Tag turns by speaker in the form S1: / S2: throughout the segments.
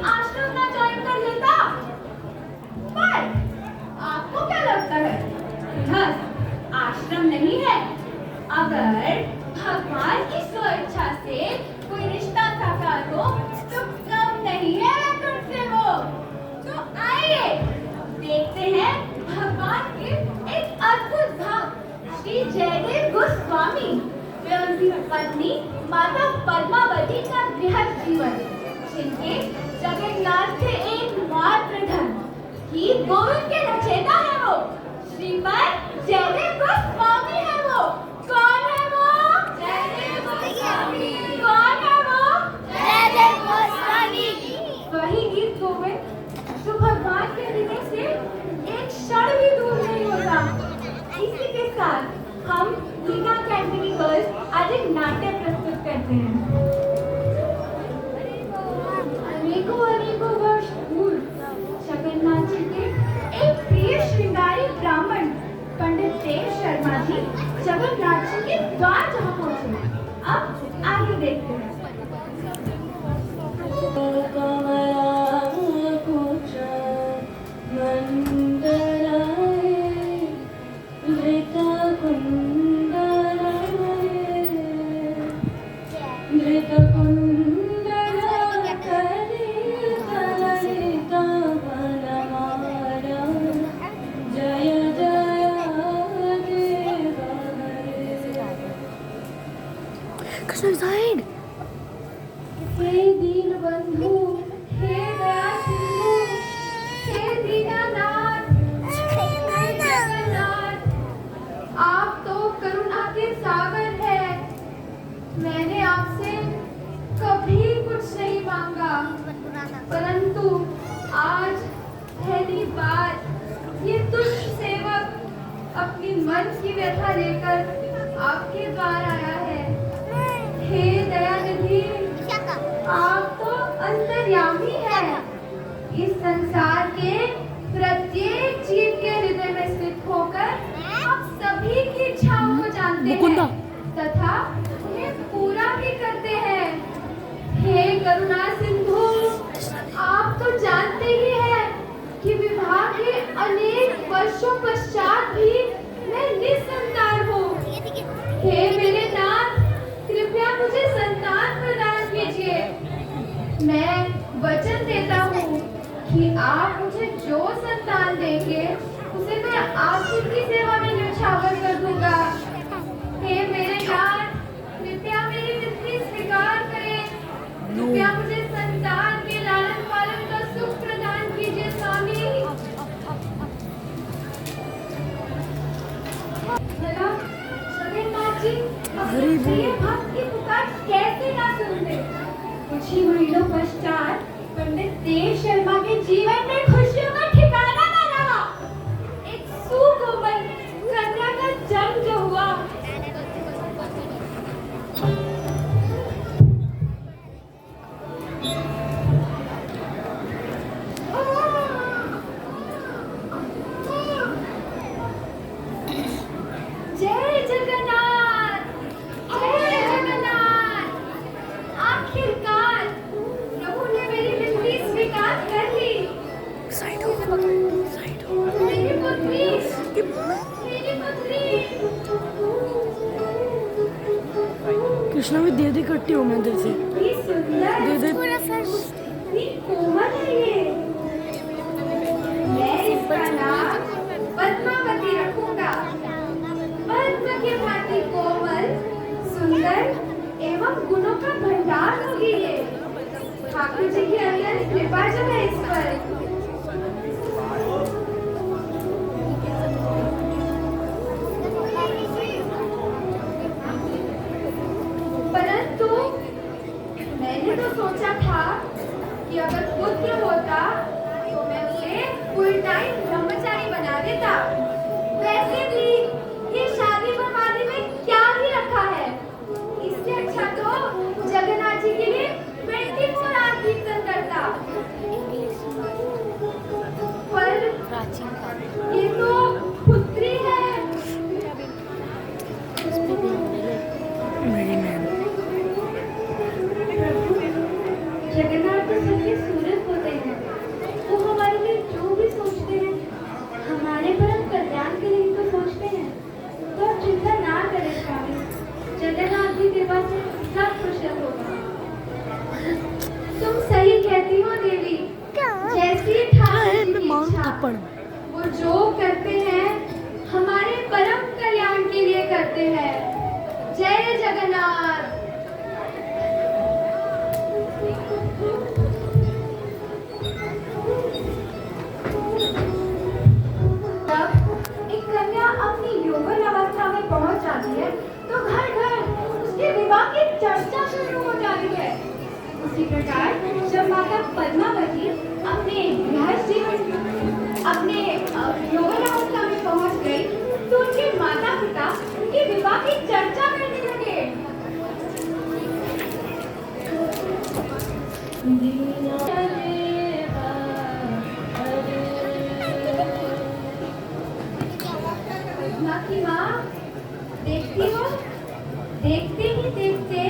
S1: आश्रम ना ज्वाइन कर लेता। पर आपको क्या लगता है यह आश्रम नहीं है? अगर भगवान की स्वेच्छा से कोई रिश्ता साकार हो तो कम नहीं है वैकुंठ से वो। तो आइए देखते हैं भगवान के एक अद्भुत भक्त श्री जयदेव गोस्वामी व उनकी पत्नी माता पद्मावती का गृहस्थ जीवन, जिनके जगन्नाथ थे एकमात्र धन कि गोविंद के रचयिता है वो श्रीमद जयदेव गोस्वामी है वो। कौन है वो? जयदेव गोस्वामी। कौन है वो? जयदेव गोस्वामी। वही गीत गोविंद जो भगवान के हृदय से एक क्षण भी दूर नहीं होता। इसी के साथ हम गीता अकेडमी गर्ल्स आज एक नाट्य प्रस्तुत करते हैं। अनेकों वर्ष पूर्व जगन्नाथ जी के एक प्रिय श्रृंगारी ब्राह्मण पंडित देव शर्मा जी जगन्नाथ जी के द्वार जहाँ पहुंचे। अब आगे देखते हैं।
S2: Side.
S1: हे दीन बंधु, हे दया सिंधु, हे दीनानाथ, हे जगन्नाथ, आप तो करुणा के सागर हैं। मैंने आपसे कभी कुछ नहीं मांगा, परंतु आज पहली बार ये तुच्छ सेवक अपनी मन की व्यथा लेकर आपके द्वार आया है। हे दयानिधि, आप तो अंतर्यामी हैं। इस संसार के प्रत्येक जीव के हृदय में स्थित होकर आप सभी की इच्छाओं को जानते हैं तथा उन्हें पूरा भी करते हैं। हे करुणा सिंधु, आप तो जानते ही हैं कि विवाह के अनेक वर्षों पश्चात भी मैं निसंतान हूँ। हे मेरे नाथ, कृपया मुझे संतान प्रदान कीजिए। मैं वचन देता हूँ कि आप मुझे जो संतान देंगे उसे मैं आपकी सेवा में न्यौछावर कर दूंगा। हे मेरे नाथ, कृपया मेरी विनती स्वीकार करें। कृपया मुझे संतान के लालन पालन का सुख प्रदान कीजिए स्वामी। जगन्नाथ जी प्रिय भक्त की पुकार कैसे ना सुनते। कुछ ही महीनों पश्चात पंडित देव शर्मा के जीवन में खुशियों का ठिकाना न रहा। एक सुकोमल कन्या का जन्म जो हुआ, जय जगन्नाथ, जय जगन्नाथ। आखिरकार प्रभु ने मेरी विनती स्वीकार कर ली।
S2: Side हो.
S1: मेरी पुत्री, मेरी पुत्री।
S2: कृष्णा भी दे कट्टी हो मैं तेरे से
S1: इतनी सुंदर,
S2: दे दे
S1: इतनी कोमल है ये। मैं इसका नाम पद्मावती रखूंगा। पद्म के भांति कोमल, सुंदर एवं गुणों का भंडार होगी ये। ठाकुर जी की अत्यंत कृपा जो है इस पर। परंतु मैंने तो सोचा था कि अगर पुत्र होता तो मैं उसे फुल टाइम ब्रह्मचारी बना देता। वैसे भी ये शादी बर्बादी में क्या ही रखा है। इससे अच्छा तो जगन्नाथ जी के लिए 24 आवर कीर्तन करता। पर ये तो पुत्री है।
S2: मेरी मैम
S1: जगन्नाथ तो सबके सूरत प्रकार जब माता पद्मावती अपने गृहस्थ जीवन अपने यौवनावस्था में पहुंच गई तो उनके माता पिता उनके विवाह की चर्चा करने लगे। पद्मा की माँ, देखती हो, देखते ही देखते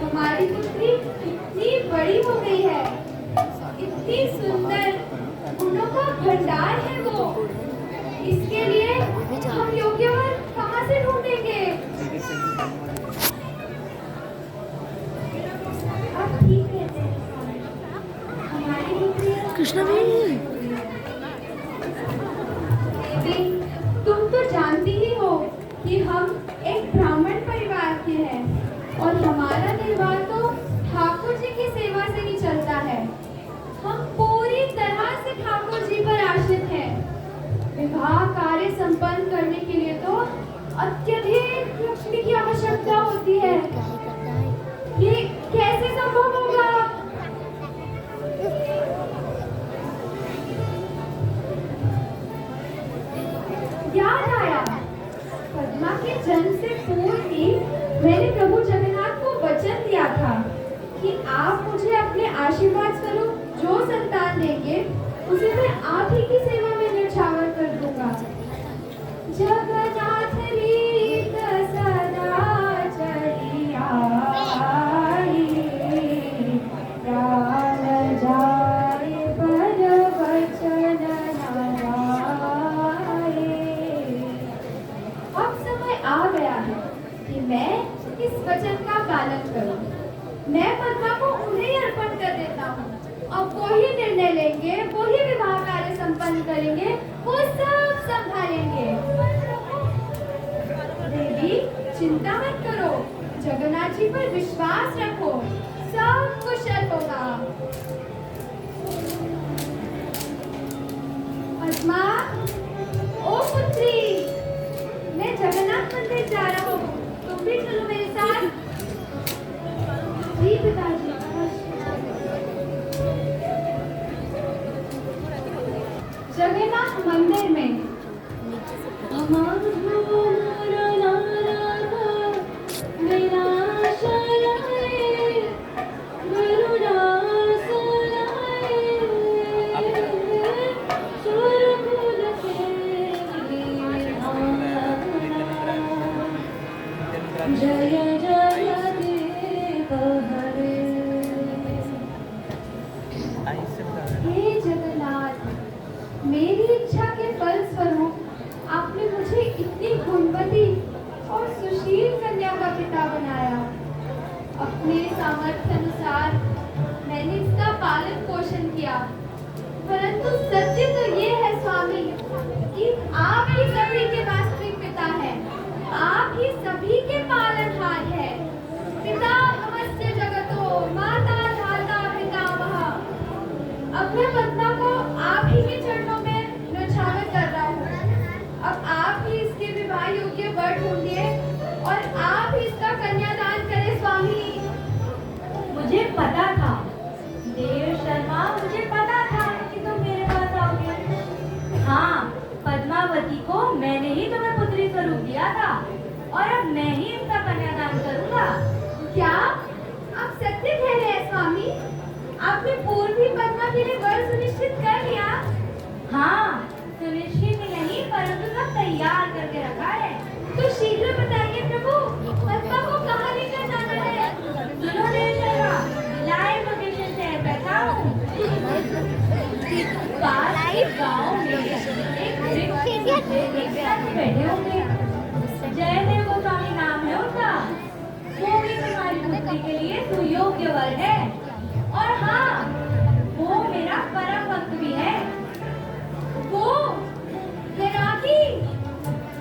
S1: हमारी पुत्री कितनी बड़ी हो गई है, इतनी सुंदर गुणों का भंडार है वो। इसके लिए हम योग्य वर कहाँ से ढूंढेंगे? आप ठीक कहते हैं स्वामी, हमारी पुत्री
S2: कृष्णा भी
S1: देवी, तुम तो जानती ही हो कि हम एक ब्राह्मण परिवार के हैं और हमारा निर्वाह तो ठाकुर जी की सेवा से ही चलता है। हम पूरी तरह से ठाकुर जी पर आश्रित हैं। विवाह कार्य संपन्न करने के लिए तो अत्यधिक लक्ष्मी की आवश्यकता होती है। ये कैसे संभव होगा? याद आया, पद्मा के जन्म से पूर्व ही मैंने प्रभु जगन्नाथ को वचन दिया था कि आप मुझे अपने आशीर्वाद स्वरूप जो संतान देंगे उसे मैं आप ही की सेवा में न्यौछावर कर दूंगा। जगन्नाथ रीत सदा चली आई, प्राण जाए पर वचन न जाए। अब समय आ गया है कि मैं इस वचन का पालन करूं। मैं पद्मा को उन्हें अर्पण कर देता हूँ। अब वो ही निर्णय लेंगे, वो ही विवाह कार्य संपन्न करेंगे, वो सब संभालेंगे। देवी, चिंता मत करो, जगन्नाथ जी पर विश्वास रखो, सब कुशल होगा। पद्मा, ओ पुत्री, मैं जगन्नाथ मंदिर जा रहा हूँ, तुम भी चलो मेरे साथ। जी पिताजी। जगन्नाथ मंदिर में जय जय देव हरे। हे जगन्नाथ, मेरी इच्छा के फल स्वरूप आपने मुझे इतनी गुणवती और सुशील कन्या का पिता बनाया। अपने सामर्थ्य अनुसार मैंने इसका पालन पोषण किया, परंतु सत्य तो ये है स्वामी कि आप ही सभी के वास्तविक पिता हैं, आप ही सभी के पालनहार हैं। पिता नमस्ते जगतो, माता धाता पितामह। अब मैं पद्मा को आप ही के चरणों में न्यौछावर कर रहा हूँ। अब आप ही इसके विवाह योग्य वर ढूंढिए और आप ही इसका कन्यादान करें स्वामी।
S3: मुझे पता था देव शर्मा, मुझे पता था कि तुम मेरे पास आओगे। हाँ, पद्मावती को मैंने ही तुम्हें पुत्री स्वरूप दिया था और अब मैं ही इसका कन्यादान करूंगा।
S1: क्या आप सत्य कह रहे हैं स्वामी? आपने पूर्व ही पद्मा के लिए वर सुनिश्चित कर लिया?
S3: हाँ, सुनिश्चित ही नहीं परंतु सब तैयार करके रखा है।
S1: तो शीघ्र बताइए प्रभु, पद्मा को कहाँ लेकर जाना है?
S3: सुनो देव शर्मा, लाइव लोकेशन से बैठा हूँ। पास के गाँव में एक वृक्ष के नीचे एक साथ बैठे होंगे। जयदेव गोस्वामी नाम है उनका। वो भी तुम्हारी पुत्री के लिए सुयोग्य वर है और हाँ, वो मेरा परम भक्त भी है।
S1: वो वैरागी?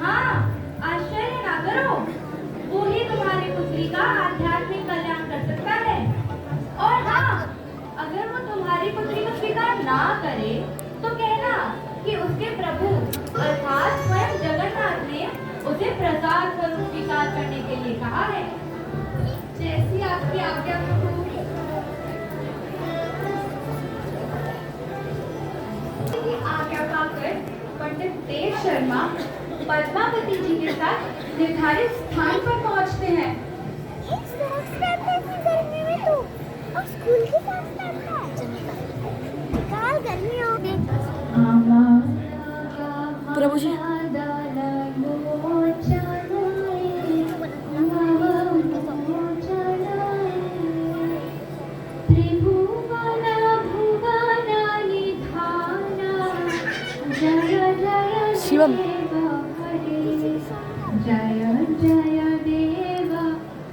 S3: हाँ, आश्चर्य ना करो, वो ही तुम्हारी पुत्री का आध्यात्मिक कल्याण कर सकता है। और हाँ, अगर वो तुम्हारी पुत्री को स्वीकार ना करे तो कहना कि उसके प्रभु अर्थात स्वयं जगन्नाथ ने उसे प्रसाद स्वरूप स्वीकार करने के लिए कहा है।
S1: जैसी आपकी आज्ञा प्रभु। पंडित देव शर्मा पद्मावती जी के साथ निर्धारित स्थान पर पहुंचते हैं।
S4: गर्मी में तो और स्कूल के साथ करता है काल गर्मी हो गई।
S2: प्रभु जी शिवम
S1: जय जय देव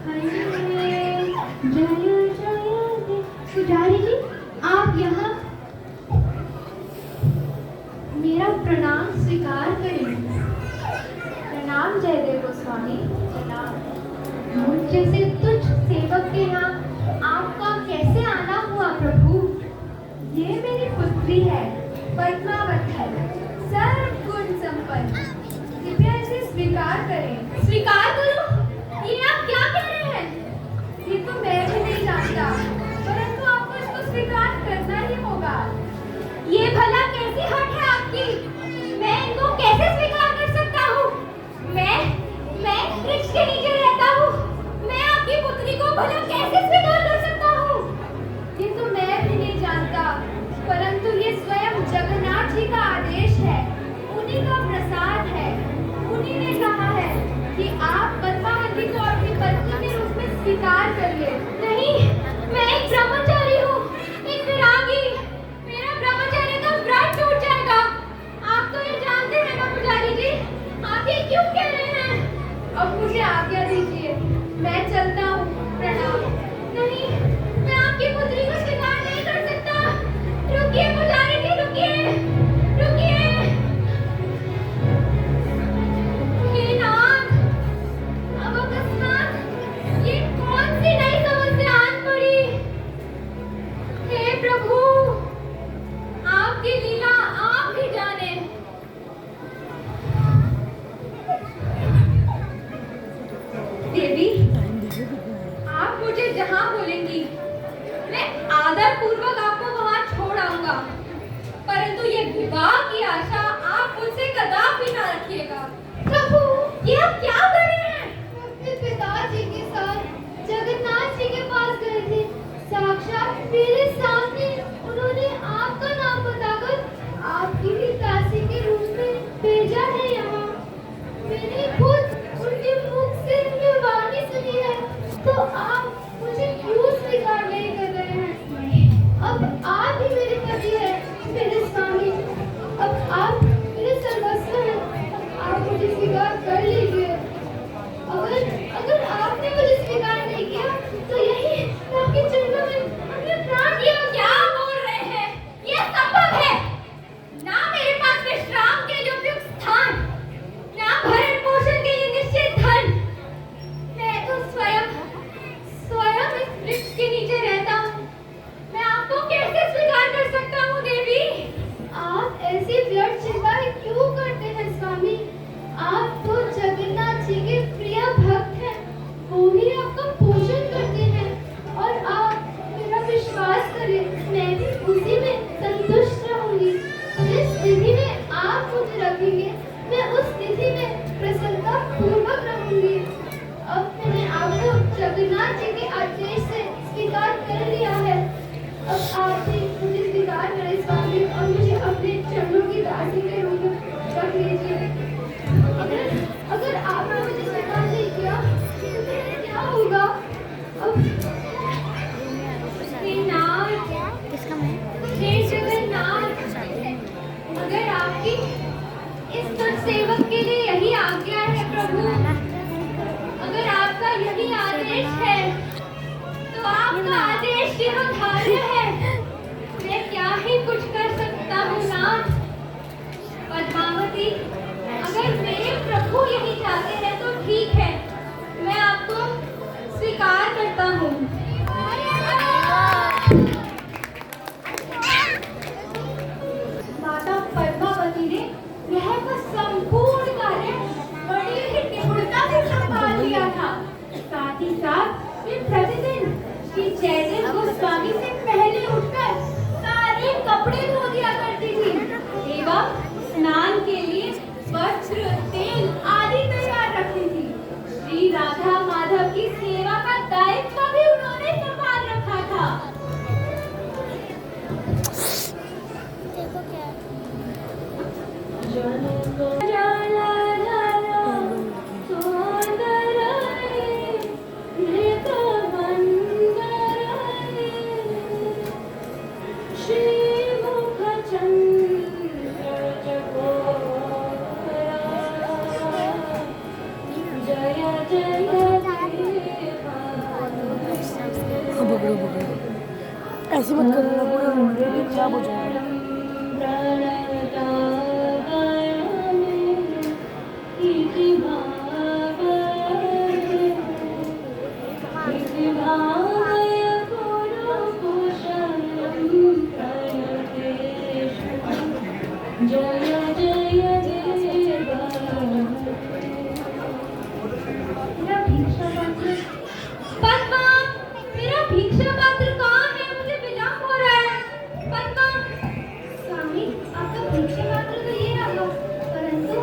S1: हरे जय जय देव। पुजारी जी आप यहाँ मेरा प्रणाम स्वीकार करें। प्रणाम जयदेव गोस्वामी। प्रणाम। मुझ जैसे तुच्छ सेवक के यहाँ आपका कैसे आना हुआ प्रभु? ये मेरी पुत्री है पद्मावती, सर्वगुण संपन्न। कृपया इसे स्वीकार करें। स्वीकार करो? ये आप क्या कह रहे हैं? ये तो मैं भी नहीं जानता, परंतु आपको इसको स्वीकार करना ही होगा। ये भला कैसी हट है आपकी? मैं इनको कैसे स्वीकार कर सकता हूँ? मैं वृक्ष के नीचे रहता हूँ। मैं आपकी पुत्री को भला कैसे स्वीकार कर सकता हूँ? ये तो मैं भी नहीं जानता, परंतु ये स्वयं जगन्नाथ जी का आदेश है, उन्हीं का प्रसाद है। उन्हीं ने कहा है कि आप पद्मावती को अपनी पत्नी के रूप में स्वीकार करिए। नहीं, मैं एक ब्रह्मचारी हूँ, एक विरागी। मेरा ब्रह्मचर्य का व्रत टूट जाएगा। आप तो ये जानते हैं ना पुजारी जी, आप ये क्यों कह रहे हैं? अब मुझे आज्ञा दीजिए, मैं चलता हूँ। प्रणाम। नहीं, मैं आपकी पुत्री को स्वीकार नहीं कर सकता। रुकिए पुजारी जी, रुकिए, रुकिए। हे नाथ, अब अकस्मात ये कौन सी नई समस्या आन पड़ी? हे प्रभु, आपकी लीला आप ही जाने। देवी, आप मुझे जहाँ बोलेंगी मैं आदर पूर्वक आपको वहाँ छोड़ आऊंगा, परंतु ये विवाह की आशा आप मुझसे कदापि ना रखिएगा। प्रभु, ये आप क्या कर रहे हैं? अपने पिताजी के साथ जगन्नाथ जी के पास गए थे। साक्षात मेरे सामने उन्होंने आपका नाम बताकर आपकी ही दासी के रूप में भेजा है यहाँ। मैंने खुद उनके मुख से ये वाणी सुनी है, तो आप मुझे क्यों स्वीकार नहीं कर रहे हैं? अब आप ही मेरे पति है, मेरे स्वामी। अब आप मेरे सर्वस्व हैं। आप मुझे स्वीकार कर लीजिए। अगर आपने मुझे स्वीकार नहीं किया तो यही मैं आपके चरणों में अपने प्राण दिया। क्या बोल रहे हैं? ये संभव है ना? मेरे पास विश्राम के लिए उपयुक्त स्थान, ना भरण पोषण के लिए निश्चित धन। मैं तो स्वयं इस वृक्ष के नीचे रहता हूँ। मैं आपको कैसे स्वीकार कर सकता हूँ देवी? आप ऐसी व्यर्थ चिंताएं क्यों करते हैं स्वामी? आप तो जगन्नाथ जी के प्रिय भक्त हैं, वो ही आपका पोषण करते हैं। और आप मेरा विश्वास करें, मैं भी उसी में संतुष्ट रहूंगी। जिस स्थिति में आप मुझे रखेंगे, मैं उस स्थिति में प्रसन्नता पूर्वक रहूंगी। अब मैंने आपको जगन्नाथ जी के आदेश से स्वीकार कर लिया है। अब आप भी मुझे स्वीकार करें स्वामी, और मुझे अपने चरणों की दासी के रूप में रख लीजिए। अगर आपने मुझे स्वीकार नहीं किया तो फिर क्या होगा? अब हे नाथ, हे जगन्नाथ, अगर आपकी इस तुच्छ सेवक के लिए यही आज्ञा है प्रभु, अगर आपका यही आदेश है, तो आपका आदेश शिरोधार्य है। मैं क्या ही कुछ कर सकता हूँ नाथ। पद्मावती, अगर मेरे प्रभु यही चाहते हैं तो ठीक है, मैं आपको स्वीकार करता हूँ। माता पद्मावती ने यह संपूर्ण कार्य बड़ी ही निपुणता से संभाल लिया था। साथ ही साथ वे प्रतिदिन श्री जयदेव गोस्वामी से पहले उठकर सारे कपड़े धो दिया करती थी एवं स्नान के लिए
S2: हाँ पकड़ो पकड़ो, ऐसे मत करो ना, पूरा खराब हो जाएगा।
S1: पद्मा, मेरा भिक्षा पात्र कहाँ है? मुझे विलंब हो रहा है। पद्मा, स्वामी, आपका भिक्षा पात्र तो ये रहा, परंतु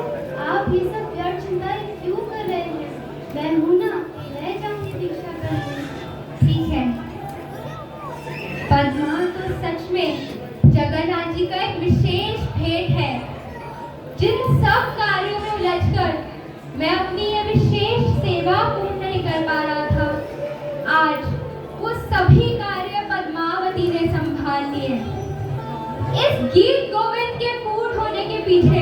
S1: आप ये सब व्यर्थ चिंताएं क्यों कर रहे हैं? मैं हूं ना, मैं जाऊंगी भिक्षा करने। ठीक है। पद्मा, तो सच में जगन्नाथ जी का एक विशेष भेंट है। जिन सब कार्यों में उलझकर मैं अपनी ये विशेष सेवा पूर्ण नहीं कर पा रहा था, आज वो सभी कार्य पद्मावती ने संभाल लिए। इस गीत गोविंद के पूर्ण होने के पीछे